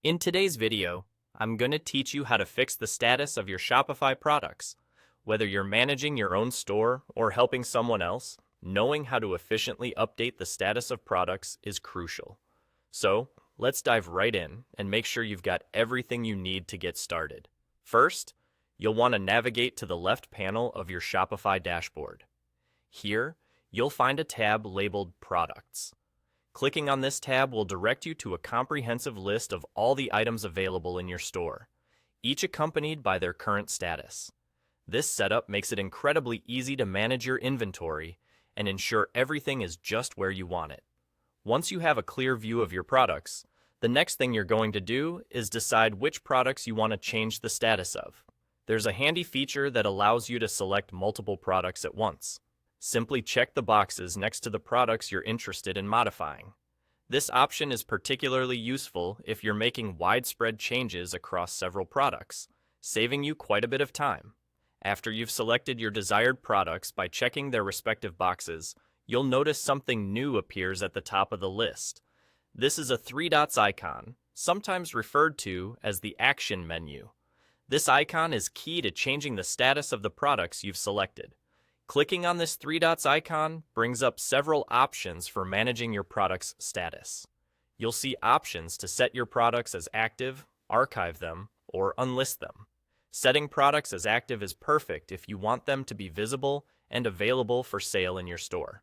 In today's video, I'm going to teach you how to fix the status of your Shopify products. Whether you're managing your own store or helping someone else, knowing how to efficiently update the status of products is crucial. So, let's dive right in and make sure you've got everything you need to get started. First, you'll want to navigate to the left panel of your Shopify dashboard. Here, you'll find a tab labeled Products. Clicking on this tab will direct you to a comprehensive list of all the items available in your store, each accompanied by their current status. This setup makes it incredibly easy to manage your inventory and ensure everything is just where you want it. Once you have a clear view of your products, the next thing you're going to do is decide which products you want to change the status of. There's a handy feature that allows you to select multiple products at once. Simply check the boxes next to the products you're interested in modifying. This option is particularly useful if you're making widespread changes across several products, saving you quite a bit of time. After you've selected your desired products by checking their respective boxes, you'll notice something new appears at the top of the list. This is a three dots icon, sometimes referred to as the Action menu. This icon is key to changing the status of the products you've selected. Clicking on this three dots icon brings up several options for managing your product's status. You'll see options to set your products as active, archive them, or unlist them. Setting products as active is perfect if you want them to be visible and available for sale in your store.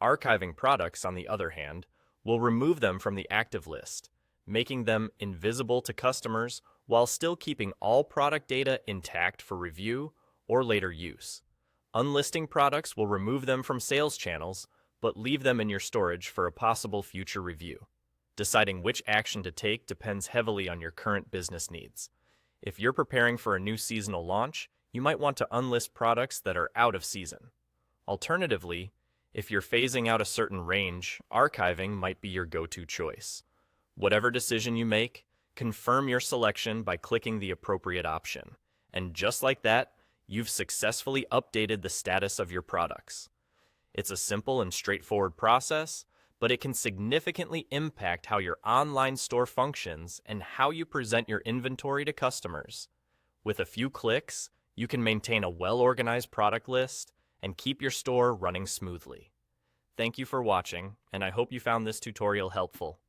Archiving products, on the other hand, will remove them from the active list, making them invisible to customers while still keeping all product data intact for review or later use. Unlisting products will remove them from sales channels, but leave them in your storage for a possible future review. Deciding which action to take depends heavily on your current business needs. If you're preparing for a new seasonal launch, you might want to unlist products that are out of season. Alternatively, if you're phasing out a certain range, archiving might be your go-to choice. Whatever decision you make, confirm your selection by clicking the appropriate option. And just like that, you've successfully updated the status of your products. It's a simple and straightforward process, but it can significantly impact how your online store functions and how you present your inventory to customers. With a few clicks, you can maintain a well-organized product list and keep your store running smoothly. Thank you for watching, and I hope you found this tutorial helpful.